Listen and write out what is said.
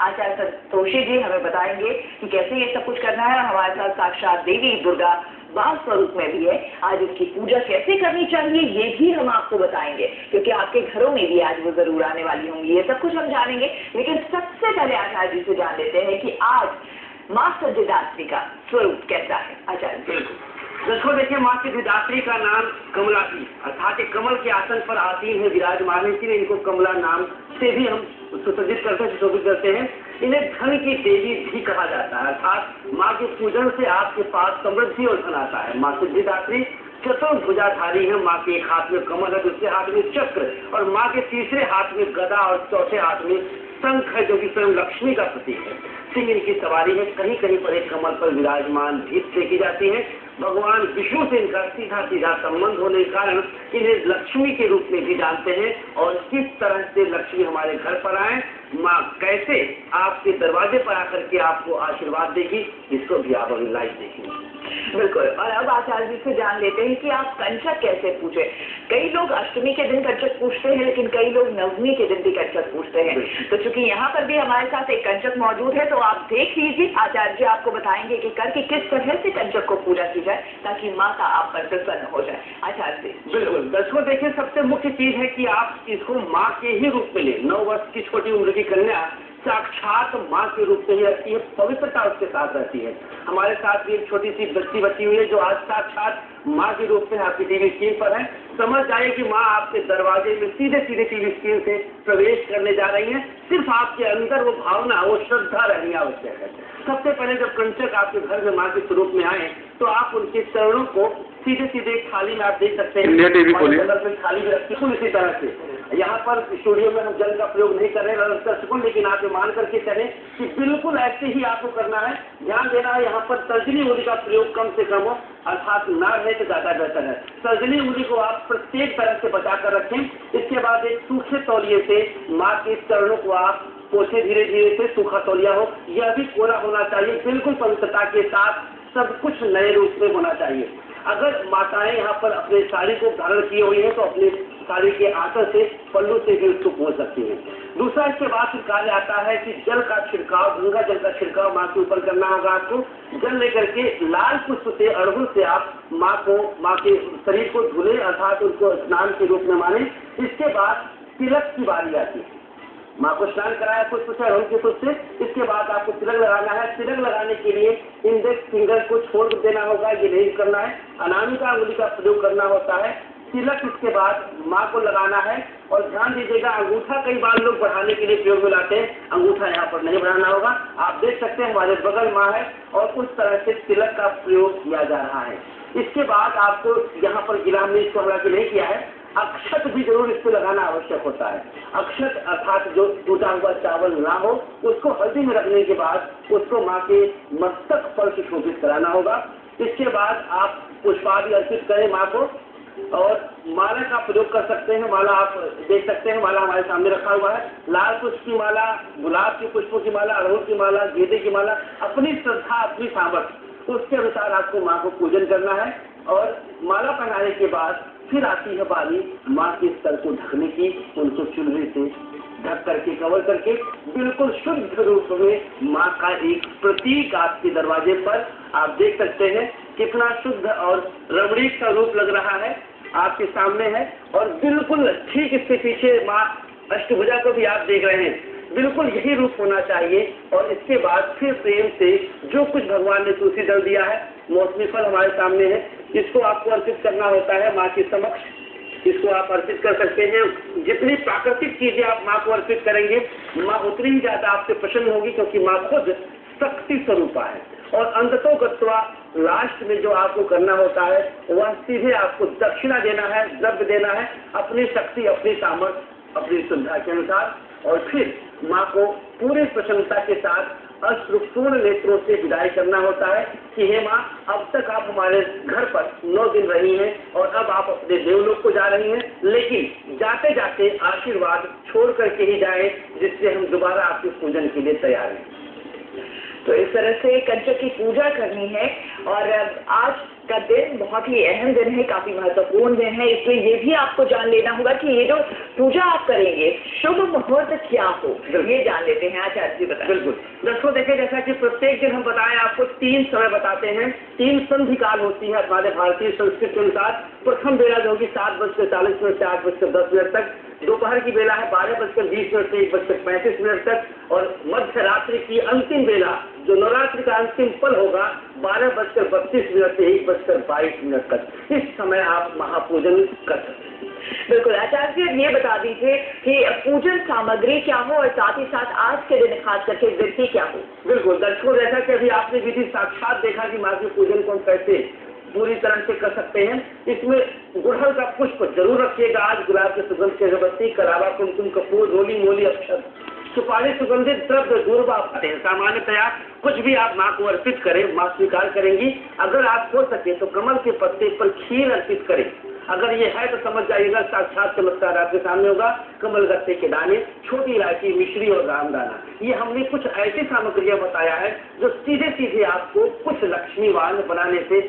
आचार्य संतोषी जी हमें बताएंगे कि कैसे ये सब कुछ करना है। और हमारे साथ साक्षात देवी दुर्गा बाल स्वरूप में भी है। आज इसकी पूजा कैसे करनी चाहिए ये भी हम आपको बताएंगे, क्योंकि आपके घरों में भी आज वो जरूर आने वाली होंगी। ये सब कुछ हम जानेंगे, लेकिन सबसे पहले आचार्य जी से जान लेते हैं कि आज माँ सिद्धिदात्री का स्वरूप कैसा है। आचार्य जी दोस्तों देखिए, माँ सिद्धिदात्री का नाम कमला थी, अर्थात कमल के आसन पर आसीन है, विराजमान है, इसलिए इनको कमला नाम से भी हम सुसज्जित करते हैं, सुशोभित करते हैं। इन्हें धन की देवी भी कहा जाता है, अर्थात माँ के पूजन से आपके पास समृद्धि और धन आता है। माँ सिद्धिदात्री चतुर्भुजाधारी है। माँ के एक हाथ में कमल है, दूसरे हाथ में चक्र, और माँ के तीसरे हाथ में गदा और चौथे हाथ में शंख है, जो कि स्वयं लक्ष्मी का प्रतीक है। सिंह इनकी सवारी है। कहीं कहीं पर एक कमल पर विराजमान भीत देखी जाती है। भगवान विष्णु से इनका सीधा सीधा संबंध होने के कारण इन्हें लक्ष्मी के रूप में भी जानते हैं। और किस तरह से लक्ष्मी हमारे घर पर आए, माँ कैसे आपके दरवाजे पर आकर के आपको आशीर्वाद देगी, इसको भी आप अभी लाइव देखेंगे। बिल्कुल। और अब आचार्य जी से जान लेते हैं कि आप कंचक कैसे पूछे। कई लोग अष्टमी के दिन कंचक पूछते हैं, लेकिन कई लोग नवमी के दिन भी कंचक पूछते हैं। तो चूंकि यहाँ पर भी हमारे साथ एक कंचक मौजूद है, तो आप देख लीजिए, आचार्य जी आपको बताएंगे कि करके किस तरह से कंचक को पूजा की जाए ताकि माता आप पर प्रसन्न हो जाए। आचार्य जी बिल्कुल। दर्शकों देखिए, सबसे मुख्य चीज है कि आप इसको माँ के ही रूप में ले। 9 वर्ष की छोटी उम्र की कन्या साक्षात माँ के रूप में ही रहती है, पवित्रता उसके साथ रहती है। हमारे साथ भी एक छोटी सी बच्ची बची हुई है जो आज साक्षात माँ के रूप में आपकी टीवी स्क्रीन पर है। समझ जाइए कि माँ आपके दरवाजे में सीधे सीधे टीवी स्क्रीन से प्रवेश करने जा रही है। सिर्फ आपके अंदर वो भावना, वो श्रद्धा रहनी आवश्यक है। सबसे पहले जब कंचक आपके घर में माँ के स्वरूप में आए, तो आप उनके चरणों को सीधे सीधे थाली में आप देख सकते हैं, थाली में रखती हूँ। इसी तरह से यहाँ पर स्टूडियो में हम जल का प्रयोग नहीं कर रहे हैं दर्शकों, लेकिन आप मान करके चलें कि बिल्कुल ऐसे ही आपको करना है। ध्यान देना है, यहाँ पर तर्जनी उंगली का प्रयोग कम से कम हो, अर्थात ना रहे तो ज्यादा बेहतर है। तर्जनी उंगली को आप प्रत्येक तरह से बचा कर रखें। इसके बाद एक सूखे तौलिए से माँ के चरणों को आप पोछे, धीरे धीरे से सूखा तौलिया हो, यह भी कोरा होना चाहिए, बिल्कुल पवित्रता के साथ, सब कुछ नए रूप में होना चाहिए। अगर माताएं यहाँ पर अपने साड़ी को धारण किए हुई है, तो अपने साड़ी के आंचल से, पल्लू से भी उसको पोंछ सकती है। दूसरा इसके बाद फिर कार्य आता है कि जल का छिड़काव, गंगा जल का छिड़काव माँ के ऊपर करना होगा आपको। जल लेकर के लाल पुष्प से, अड़हुल से आप माँ के शरीर को धुले, अर्थात उनको स्नान के रूप में माने। इसके बाद तिलक की बारी आती है। माँ को स्नान कराया पुष्प से, अड़हुल के पुष्प से। इसके बाद आपको तिलक लगाना है। तिलक लगाने के लिए इंडेक्स फिंगर को छोड़ देना होगा, ये नहीं करना है। अनामिका उंगली का प्रयोग करना होता है। तिलक इसके बाद माँ को लगाना है। और ध्यान दीजिएगा, अंगूठा कई बार लोग बढ़ाने के लिए प्रयोग में लाते हैं, अंगूठा यहाँ पर नहीं बढ़ाना होगा। आप देख सकते हैं हमारे बगल माँ है और उस तरह से तिलक का प्रयोग किया जा रहा है। इसके बाद आपको यहाँ पर गिला में इसको हालांकि नहीं किया है, अक्षत भी जरूर इसको लगाना आवश्यक होता है। अक्षत अर्थात जो टूटा हुआ चावल ना हो, उसको हल्दी में रखने के बाद उसको माँ के मस्तक पर सुशोभित कराना होगा। इसके बाद आप पुष्पादि अर्पित करें माँ को, और माला का प्रयोग कर सकते हैं। माला आप देख सकते हैं, माला हमारे सामने रखा हुआ है। लाल पुष्प की माला, गुलाब के पुष्पों की माला, अड़हुल की माला, गेंदे की माला, अपनी श्रद्धा, अपनी सामर्थ्य, उसके अनुसार आपको माँ को पूजन करना है। और माला पहनाने के बाद फिर आती है बारी माँ के स्तर को ढकने की। उनको चूल्हे से ढक करके, कवर करके, बिल्कुल शुद्ध रूप में माँ का एक प्रतीक आपके दरवाजे पर आप देख सकते हैं। कितना शुद्ध और रमणीक का रूप लग रहा है, आपके सामने है। और बिल्कुल ठीक इसके पीछे माँ अष्टभुजा को भी आप देख रहे हैं। बिल्कुल यही रूप होना चाहिए। और इसके बाद फिर प्रेम से जो कुछ भगवान ने तुलसी दल दिया है, मौसमी फल हमारे सामने है, इसको आपको अर्पित करना होता है माँ के समक्ष। इसको आप अर्पित कर सकते हैं। जितनी प्राकृतिक चीजें आप माँ को अर्पित करेंगे, माँ उतनी ही ज्यादा आपसे प्रसन्न होगी, क्योंकि माँ खुद शक्ति स्वरूपा है। और अंततो गत्वा लास्ट में जो आपको करना होता है, वह सीधे आपको दक्षिणा देना है, द्रव्य देना है, अपनी शक्ति, अपनी सामर्थ्य, अपनी सुविधा के अनुसार। और फिर माँ को पूरी प्रसन्नता के साथ अश्रुपूर्ण नेत्रों से विदाई करना होता है कि हे माँ, अब तक आप हमारे घर पर 9 दिन रही हैं और अब आप अपने देवलोक को जा रही हैं, लेकिन जाते जाते आशीर्वाद छोड़ करके ही जाएं, जिससे हम दोबारा आपके पूजन के लिए तैयार हैं। तो इस तरह से कंचक की पूजा करनी है। और आज का दिन बहुत ही अहम दिन है, काफी महत्वपूर्ण दिन है, इसलिए ये भी आपको जान लेना होगा कि ये जो पूजा आप करेंगे शुभ मुहूर्त क्या हो, ये जान लेते हैं। आचार्य जी बताएं। बिल्कुल दर्शकों, देखिए जैसा कि प्रत्येक दिन हम बताएं आपको 3 समय बताते हैं, 3 संधि काल होती है हमारे भारतीय संस्कृति के अनुसार। प्रथम बेला जो होगी 7:40 से 8:10 तक, दोपहर की बेला है 12:20 से 1:35 तक, और मध्य रात्रि की अंतिम बेला जो नवरात्रि का अंतिम पल होगा 12:32 से 1:22 तक। इस समय आप महापूजन कर सकते हैं। बिल्कुल आचार्य जी, अब ये बता दीजिए कि पूजन सामग्री क्या हो और साथ ही साथ आज के दिन खास करके विधि क्या हो। बिल्कुल दर्शकों, जैसा कि अभी आपने विधि साक्षात देखा कि माँ के पूजन को हम कैसे पूरी तरह से कर सकते हैं। इसमें गुड़हल का पुष्प जरूर रखिएगा, आज गुलाब के सुगंध की अगरबत्ती, कलावा, कुमकुम, कपूर, रोली मोली, अक्षत, सुपारी, सुगंधित द्रव्य, दूर्वा आते हैं। सामान्यतया कुछ भी आप माँ को अर्पित करें, माँ स्वीकार करेंगी। अगर आप हो सके तो कमल के पत्ते पर खीर अर्पित करें। अगर ये है तो समझ जाइएगा साक्षात चमत्कार आपके सामने होगा। कमल गत्ते के दाने, छोटी इलायची, मिश्री और रामदाना, ये हमने कुछ ऐसी सामग्रियां बताया है जो सीधे सीधे आपको कुछ लक्ष्मीवान बनाने से